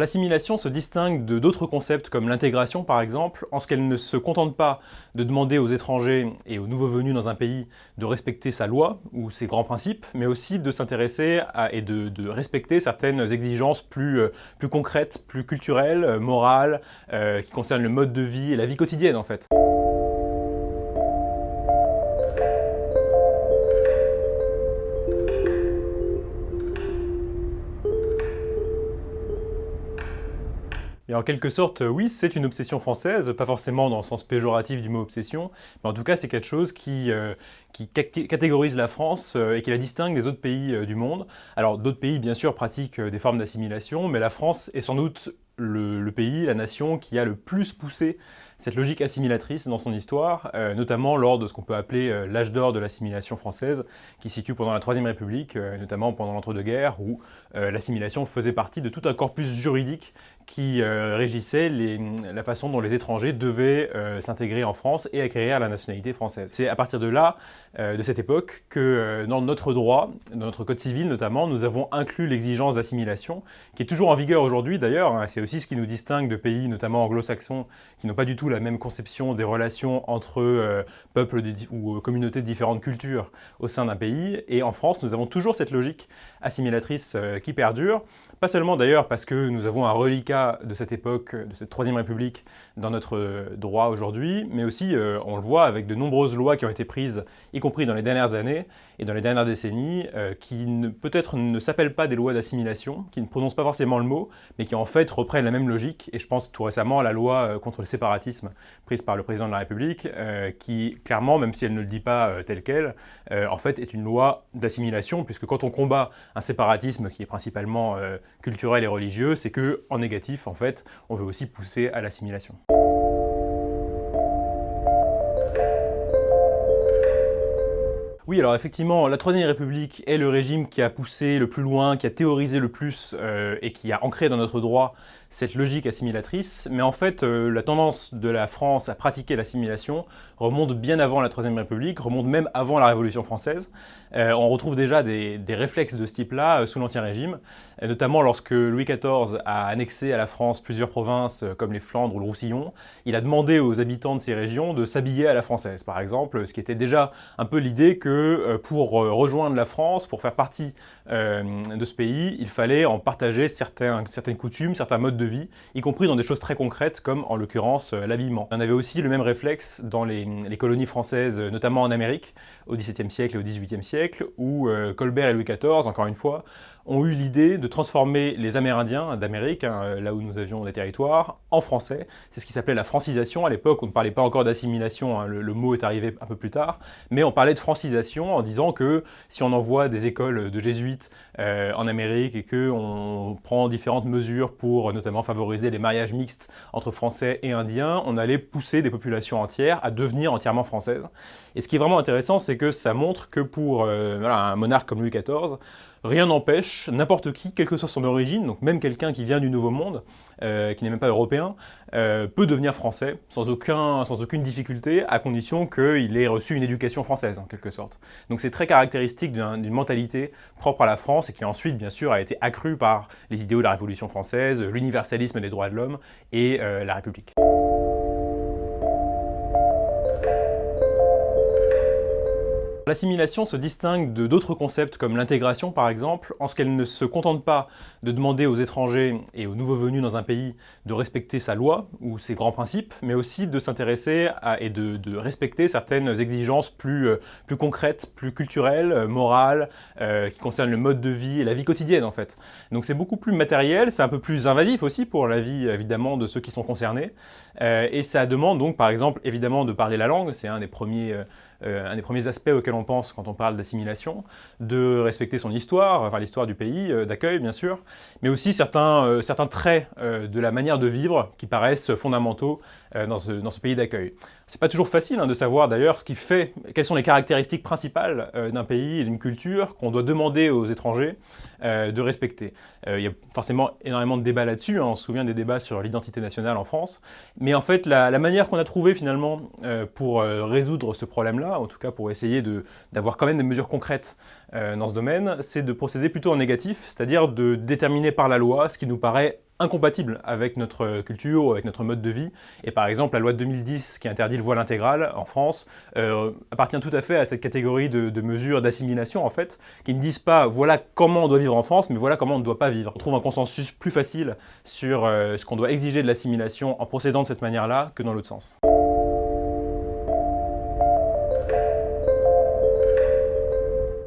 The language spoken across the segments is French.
L'assimilation se distingue de d'autres concepts comme l'intégration par exemple, en ce qu'elle ne se contente pas de demander aux étrangers et aux nouveaux venus dans un pays de respecter sa loi ou ses grands principes, mais aussi de s'intéresser et de respecter certaines exigences plus concrètes, plus culturelles, morales, qui concernent le mode de vie et la vie quotidienne en fait. Et en quelque sorte, oui, c'est une obsession française, pas forcément dans le sens péjoratif du mot obsession, mais en tout cas c'est quelque chose qui catégorise la France et qui la distingue des autres pays du monde. Alors d'autres pays bien sûr pratiquent des formes d'assimilation, mais la France est sans doute le pays, la nation qui a le plus poussé cette logique assimilatrice dans son histoire, notamment lors de ce qu'on peut appeler l'âge d'or de l'assimilation française, qui se situe pendant la Troisième République, notamment pendant l'entre-deux-guerres, où l'assimilation faisait partie de tout un corpus juridique qui régissait la façon dont les étrangers devaient s'intégrer en France et acquérir la nationalité française. C'est à partir de là, de cette époque, que dans notre droit, dans notre code civil notamment, nous avons inclus l'exigence d'assimilation, qui est toujours en vigueur aujourd'hui d'ailleurs, hein. C'est aussi ce qui nous distingue de pays, notamment anglo-saxons, qui n'ont pas du tout la même conception des relations entre peuples ou communautés de différentes cultures au sein d'un pays. Et en France, nous avons toujours cette logique assimilatrice qui perdure, pas seulement d'ailleurs parce que nous avons un reliquat de cette époque, de cette Troisième République, dans notre droit aujourd'hui, mais aussi, on le voit, avec de nombreuses lois qui ont été prises, y compris dans les dernières années et dans les dernières décennies, qui peut-être ne s'appellent pas des lois d'assimilation, qui ne prononcent pas forcément le mot, mais qui en fait reprennent la même logique. Et je pense tout récemment à la loi contre le séparatisme prise par le président de la République, qui clairement, même si elle ne le dit pas telle quelle, en fait est une loi d'assimilation, puisque quand on combat un séparatisme qui est principalement culturel et religieux, c'est que, en négatif, en fait, on veut aussi pousser à l'assimilation. Oui, alors effectivement, la Troisième République est le régime qui a poussé le plus loin, qui a théorisé le plus et qui a ancré dans notre droit cette logique assimilatrice, mais en fait, la tendance de la France à pratiquer l'assimilation remonte bien avant la Troisième République, remonte même avant la Révolution française. On retrouve déjà des réflexes de ce type-là sous l'Ancien Régime, notamment lorsque Louis XIV a annexé à la France plusieurs provinces comme les Flandres ou le Roussillon. Il a demandé aux habitants de ces régions de s'habiller à la française, par exemple, ce qui était déjà un peu l'idée que pour rejoindre la France, pour faire partie de ce pays, il fallait en partager certaines coutumes, certains modes de vie, y compris dans des choses très concrètes comme en l'occurrence l'habillement. On avait aussi le même réflexe dans les colonies françaises, notamment en Amérique, au XVIIe siècle et au XVIIIe siècle, où Colbert et Louis XIV, encore une fois, ont eu l'idée de transformer les Amérindiens d'Amérique, hein, là où nous avions des territoires, en français. C'est ce qui s'appelait la francisation. À l'époque, on ne parlait pas encore d'assimilation, hein, le mot est arrivé un peu plus tard, mais on parlait de francisation en disant que si on envoie des écoles de jésuites en Amérique et qu'on prend différentes mesures pour notamment favoriser les mariages mixtes entre Français et Indiens, on allait pousser des populations entières à devenir entièrement françaises. Et ce qui est vraiment intéressant, c'est que ça montre que pour un monarque comme Louis XIV, rien n'empêche n'importe qui, quelle que soit son origine, donc même quelqu'un qui vient du Nouveau Monde, qui n'est même pas européen, peut devenir français sans aucune difficulté, à condition qu'il ait reçu une éducation française, en quelque sorte. Donc c'est très caractéristique d'une mentalité propre à la France et qui ensuite, bien sûr, a été accrue par les idéaux de la Révolution française, l'universalisme des droits de l'homme et la République. L'assimilation se distingue de d'autres concepts comme l'intégration par exemple, en ce qu'elle ne se contente pas de demander aux étrangers et aux nouveaux venus dans un pays de respecter sa loi ou ses grands principes, mais aussi de s'intéresser et de respecter certaines exigences plus concrètes, plus culturelles, morales, qui concernent le mode de vie et la vie quotidienne en fait. Donc c'est beaucoup plus matériel, c'est un peu plus invasif aussi pour la vie évidemment de ceux qui sont concernés, et ça demande donc par exemple évidemment de parler la langue, c'est un des premiers aspects auxquels on pense quand on parle d'assimilation, de respecter son histoire, enfin l'histoire du pays d'accueil bien sûr, mais aussi certains traits de la manière de vivre qui paraissent fondamentaux dans ce pays d'accueil. C'est pas toujours facile de savoir d'ailleurs quelles sont les caractéristiques principales d'un pays et d'une culture qu'on doit demander aux étrangers de respecter. Il y a forcément énormément de débats là-dessus, on se souvient des débats sur l'identité nationale en France, mais en fait la manière qu'on a trouvée finalement pour résoudre ce problème-là, en tout cas pour essayer d'avoir quand même des mesures concrètes dans ce domaine, c'est de procéder plutôt en négatif, c'est-à-dire de déterminer par la loi ce qui nous paraît incompatible avec notre culture ou avec notre mode de vie. Et par exemple, la loi de 2010 qui interdit le voile intégral en France appartient tout à fait à cette catégorie de mesures d'assimilation, en fait, qui ne disent pas voilà comment on doit vivre en France, mais voilà comment on ne doit pas vivre. On trouve un consensus plus facile sur ce qu'on doit exiger de l'assimilation en procédant de cette manière-là que dans l'autre sens.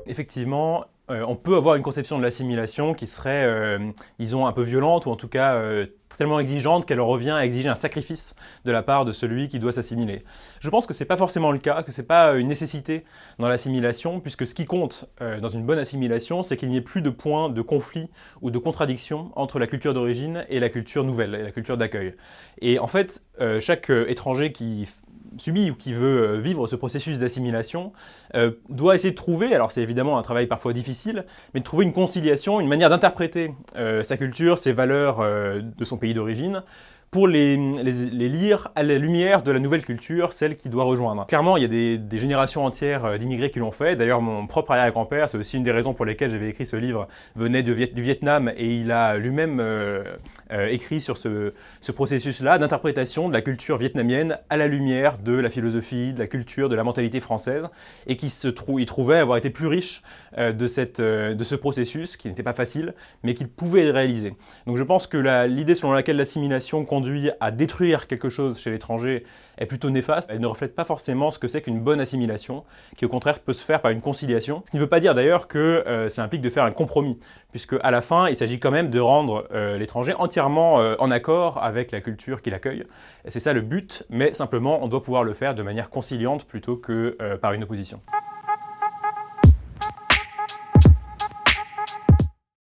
Effectivement, on peut avoir une conception de l'assimilation qui serait, disons, un peu violente, ou en tout cas tellement exigeante qu'elle revient à exiger un sacrifice de la part de celui qui doit s'assimiler. Je pense que ce n'est pas forcément le cas, que ce n'est pas une nécessité dans l'assimilation, puisque ce qui compte dans une bonne assimilation, c'est qu'il n'y ait plus de points de conflit ou de contradiction entre la culture d'origine et la culture nouvelle, et la culture d'accueil. Et en fait, chaque étranger qui subit ou qui veut vivre ce processus d'assimilation doit essayer de trouver, alors c'est évidemment un travail parfois difficile, mais de trouver une conciliation, une manière d'interpréter sa culture, ses valeurs de son pays d'origine, pour les lire à la lumière de la nouvelle culture, celle qu'il doit rejoindre. Clairement, il y a des générations entières d'immigrés qui l'ont fait. D'ailleurs, mon propre arrière-grand-père, c'est aussi une des raisons pour lesquelles j'avais écrit ce livre, venait du Vietnam, et il a lui-même écrit sur ce processus-là d'interprétation de la culture vietnamienne à la lumière de la philosophie, de la culture, de la mentalité française, et qui il trouvait avoir été plus riche de ce processus, qui n'était pas facile, mais qu'il pouvait réaliser. Donc je pense que l'idée selon laquelle l'assimilation conduit à détruire quelque chose chez l'étranger est plutôt néfaste. Elle ne reflète pas forcément ce que c'est qu'une bonne assimilation, qui au contraire peut se faire par une conciliation. Ce qui ne veut pas dire d'ailleurs que ça implique de faire un compromis, puisque à la fin, il s'agit quand même de rendre l'étranger entièrement en accord avec la culture qu'il accueille. C'est ça le but, mais simplement on doit pouvoir le faire de manière conciliante plutôt que par une opposition.